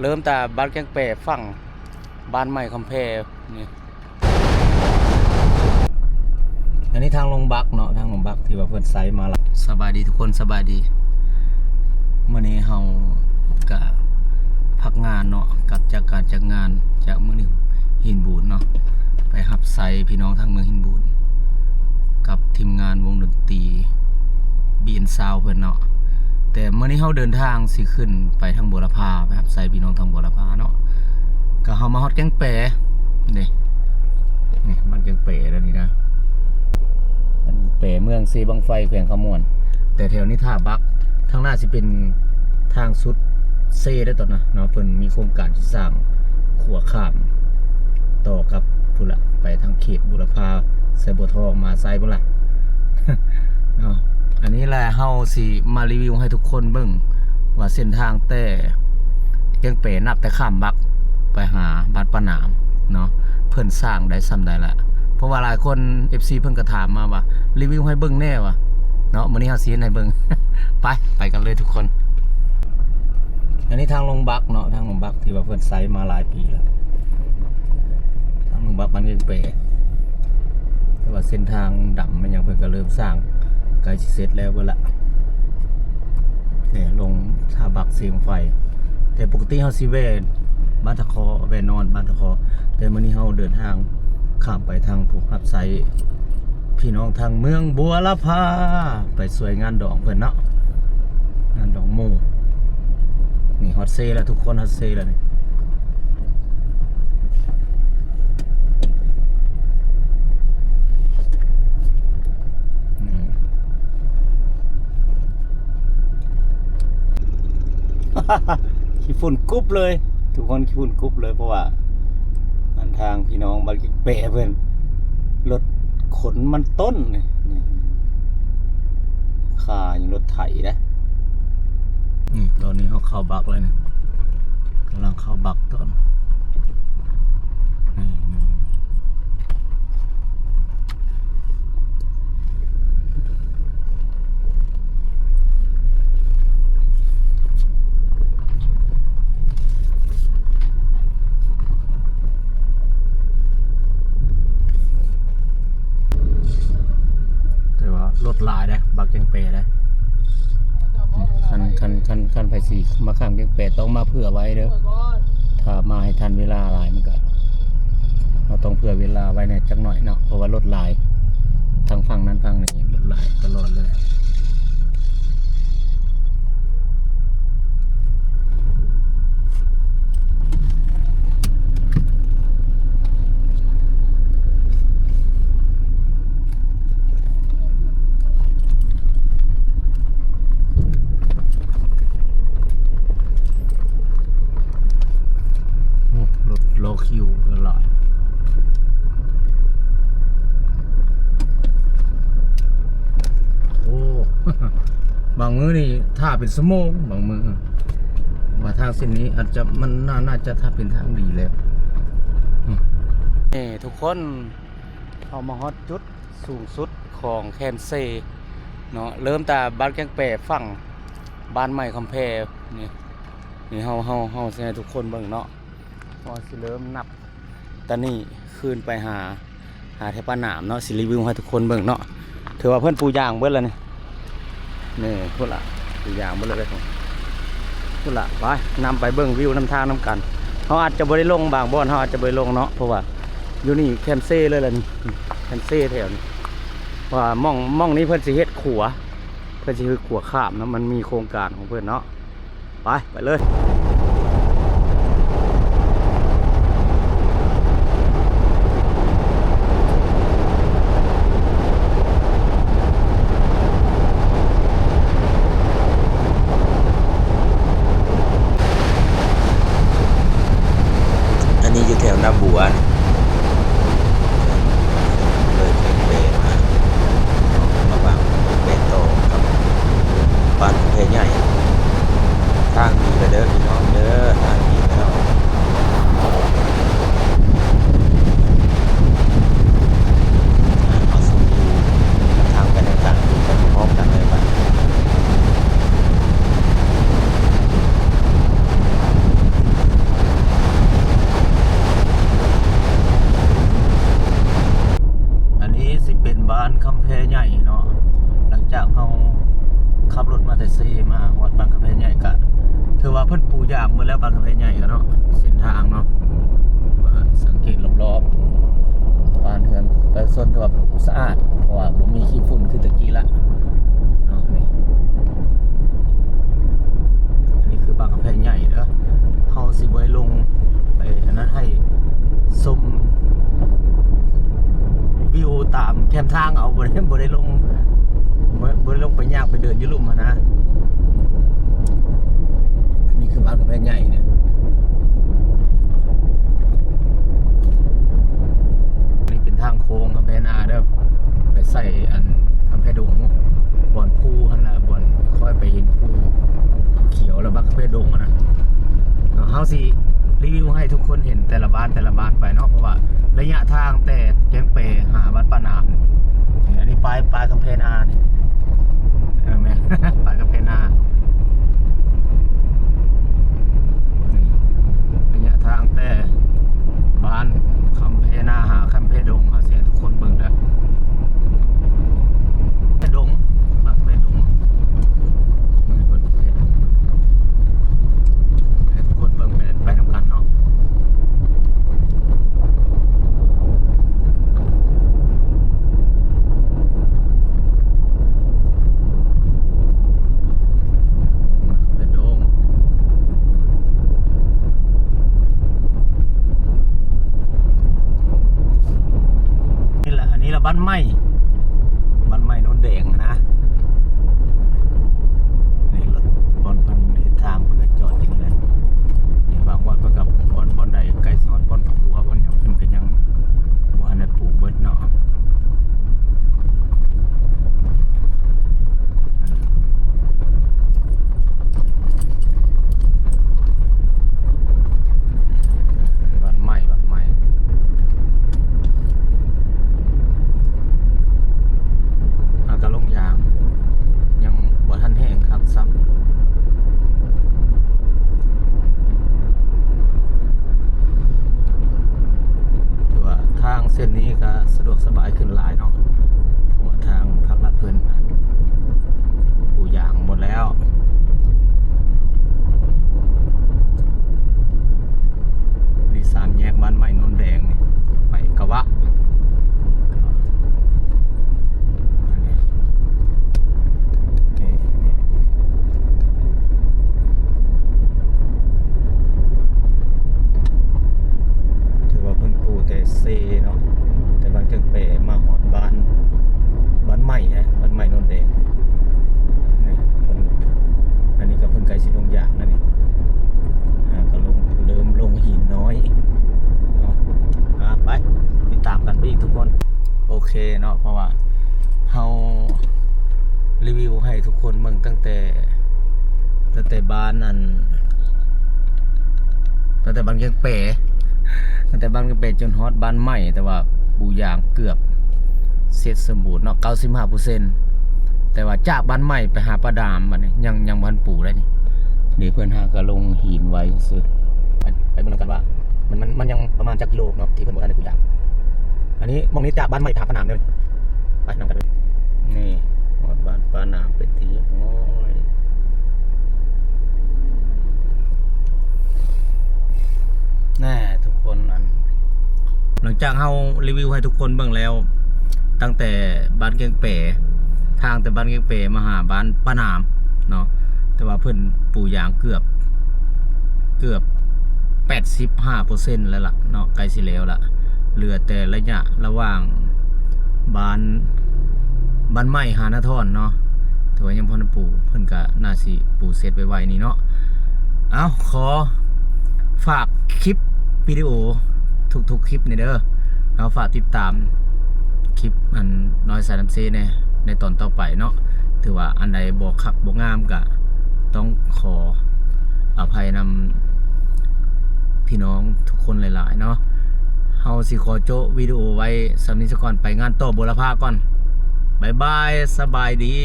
เริ่มแต่บ้านแกงเปรฝั่งบ้านใหม่คำแพนี่อันนี้ทางลงบักเนาะทางลงบักที่ว่าเพิ่นไซมาละสบายดีทุกคนสบายดีมื้อนี้เฮากะพักงานเนาะกลับจากการจากงานจากเมืองหินบูนเนาะไปหับไซพี่น้องทางเมืองหินบูนกับทีมงานวงดนตรีบีนซาวเพิ่นเนาะแต่เมื่อนี้เฮาเดินทางสิขึ้นไปทางบัวลำพาไปครับใส่พี่น้องทางบัวลำพาเนาะก็เฮามาฮอดแกงแปนี่มันแกงแปแล้วนี่นะมันแปเมืองซีบังไฟแขวงขมวนแต่แถวนี้ท่าบักทางหน้าสิเป็นทางสุดเซได้ตอนนะเนาะเพิ่นมีโครงการที่สร้างขัวข้ามต่อกับพุ่นละไปทางเขตบุรพาไซบัวทองมาไซพุ่นละ เนาะอันนี้แหละเฮาสิมารีวิวให้ทุกคนเบิ่งว่าเส้นทางแต่แกงเปนับแต่ข้ามบักไปหาบ้านปะหนามเนาะเพิ่นสร้างได้ซ้ำใดละเพราะว่าหลายคน FC เพิ่นก็ถามมาว่ารีวิวให้เบิ่งแน่ว่ะเนาะมื้อนี้เฮาสิเฮ็ดให้เบิ่ง ไปกันเลยทุกคนอันนี้ทางลงบักเนาะทางลงบักที่ว่าเพิ่นไซมาหลายปีแล้วทางลงบักมันแกงเปแต่ว่าเส้นทางดำมันยังเพิ่นก็เริ่มสร้างใกล้สิเสร็จแล้วเบิ่งละเนี่ยลงท่าบักเสียงไฟแต่ปกติเฮาสิแวะบ้านตะคอแวะนอนบ้านตะคอแต่มื้อนี้เฮาเดินทางข้ามไปทางภูหับไซพี่น้องทางเมืองบัวลำพาไปสวยงานดอกเพิ่นเนาะงานดอกโมนี่ฮอตเซแล้วทุกคนฮอตเซแล้วนี่ขี้ฝุ่นกุ๊บเลยทุกคนขี้ฝุ่นกุ๊บเลยเพราะว่าอันทางพี่น้องบ้านกิ๊กเป๋เพื่อนรถขนมันต้นนี่ขาอย่างรถไถนะนี่ตอนนี้เขาเข้าบักเลยเนี่ยกำลังเข้าบักต้นนี่รถลายได้บักแกงเปได้คันไฟสีมาข้ามแกงเปต้องมาเผื่อไว้เด้อถ้ามาให้ทันเวลาหลายมันก็เราต้องเผื่อเวลาไว้ในจักหน่อยเนาะเพราะว่ารถลายทางฝั่งนั้นฝั่งนี้รถลายตลอดเลยโลคิวตลอดโอ้ บางมื้อนี่ถ้าเป็นสมองบางมื้อว่าทางเส้นนี้อาจจะมันน่าจะถ้าเป็นทางดีแล้วนี่ทุกคนเอามาฮอตจุดสูงสุดของแคนเซเนาะเริ่มแต่บ้านแกงเปรฝั่งบ้านใหม่คำแพนี่เฮาสิให้ทุกคนเบิ่งเนาะพอสิเริ่มนับตอนนี้คืนไปหาแถวปะหนามเนาะสิรีวิวให้ทุกคนเบิ่งเนาะถือว่าเพื่อนปูยางเบิ่งแล้วนี่พูดละปูยางเบิ่งเลยพูดละไปนำไปเบิ่งวิวนำทางนำกันเขาอาจจะบริลงบางบ่อนเขาอาจจะบริลงเนาะเพราะว่าอยู่นี่แคนเซ่เลยล่ะนี่แคนเซ่แถวนี้ว่ามองนี้เพื่อนสิเฮ็ดขัวเพื่อนสิคือขัวข้ามนะมันมีโครงการของเพื่อนเนาะไปเลยอยู่แถวนาบัวเลยแกงเปมาระหว่างเปโตกับบ้านเพใหญ่ทางดีเลยเด้อพี่น้องเด้อทางดีแล้วเอาสูงอยู่ทางไปต่างๆดูไปพร้อมกันเลยบ้าง างหมดแล้วบางกะเพใหญ่กันเนาะเส้นทางเนาะว่าสังเกตรอบๆบ้านเฮือนแต่ส่วนแบบสะอาดเพราะว่าบ่มีขี้ฝุ่นคือตะกี้ละเนาะนี่อันนี้คือบางกะเพใหญ่เด้อเฮาสิบ่ได้ลงไปอันนั้นให้ชมวิวตามแคมทางเอาบ่ได้ลงไปย่างไปเดินอยู่ลุ่มนะนี่คือบ้านกำแพงใหญ่เนี่ยนี่เป็นทางโค้งกำแพงนาเด้อไปใส่อันกำแพงดงบ่อนภูหั่นล่ะบ่อนค่อยไปเห็นภูเขียวแล้วบ้านกำแพงดงนะเฮาสิรีวิวให้ทุกคนเห็นแต่ละบ้านไปเนาะเพราะว่าระยะทางแต่แกงเปหาวัดป้าน้ำนี่อันนี้ปลายกำแพงนานี่แม่ ปลายกำแพงนาระยะทางแต่บ้านคำเพนาหาคำเพดงเอาเสียทุกคนเบิ่งได้เพดงบักเพดงให้ทุกคนเบิ่งไปน้ำกันเนาะบ้านไม้โนนแดงนะนี่รถบอลเพิ่นเห็นทางเพื่อจอดจริงเลยนี่บางวันเพื่อกับบอลใดไกลซ้อนบอลขัวบอลอย่างเพิ่นก็ยังบ่ทันได้ปลูกเบิดเนาะบ้านไม้กระลงยางยังบ่ทันแห้งครับซ้ำถือว่าทางเส้นนี้ก็สะดวกสบายขึ้นหลายเนาะเพราะว่าทางภาครัฐเพิ่นปลูกยางหมดแล้วนี่สามแยกบ้านใหม่โนนแดงนี่ไปกะวะแต่เซเนาะแต่บางจังเปมาหอดบ้านใหม่ฮะบ้านใหม่โนนแดงนี่คนอันนี้ก็เพิ่นไกลสิลงยางนั่นนี่ก็เริ่มลงหินน้อยเนาะไปติดตามกันไปอีกทุกคนโอเคเนาะเพราะว่าเฮารีวิวให้ทุกคนเบิ่งตั้งแต่บ้านนั้นตั้งแต่บ้านจังเปตั้งแต่บ้านกระเป็ดจนฮอตบ้านใหม่แต่ว่าปูยางเกือบเสร็จสมบูรณ์เนาะ 95% แต่ว่าจากบ้านใหม่ไปหาปลาดามบัดนี้ยังบ่ทันปูได้นี่เพิ่นหาก็ลงหินไว้ซื่อไปเบิ่งกันว่ามันยังประมาณจักกิโลเนาะที่เพิ่นบ่ทันได้ปูยางอันนี้มองนี้จากบ้านใหม่ไปหาปลาดามเด้อไปนำกันนี่ฮอดบ้านปลาดามเป็นที่โอ้ยแน่ทุกคนหลังจากเฮารีวิวให้ทุกคนเบิ่งแล้วตั้งแต่บ้านเกียงเป๋ทางแต่บ้านเกียงเป๋มาหาบ้านป้านามเนาะแต่ว่าเพิ่นปลูกยางเกือบ 85% แล้วล่ะเนาะใกล้สิแล้วล่ะเหลือแต่ระยะระหว่างบ้านใหม่หานาทอนเนาะแต่ว่ายังพอปลูกเพิ่นก็น่าสิปลูกเสร็จไวๆนี่เนาะขอฝากคลิปวิดีโอทุกคลิปนี่เด้อแล้วฝากติดตามคลิปอันน้อยสายน้ำเซในตอนต่อไปเนาะถือว่าอันใดบ่คักบ่งามก็ต้องขออภัยนำพี่น้องทุกคนหลายๆเนาะเฮาสิขอโจวิดีโอไว้สำนี้ซะก่อนไปงานต่อบุรพาก่อนบ๊ายบายสบายดี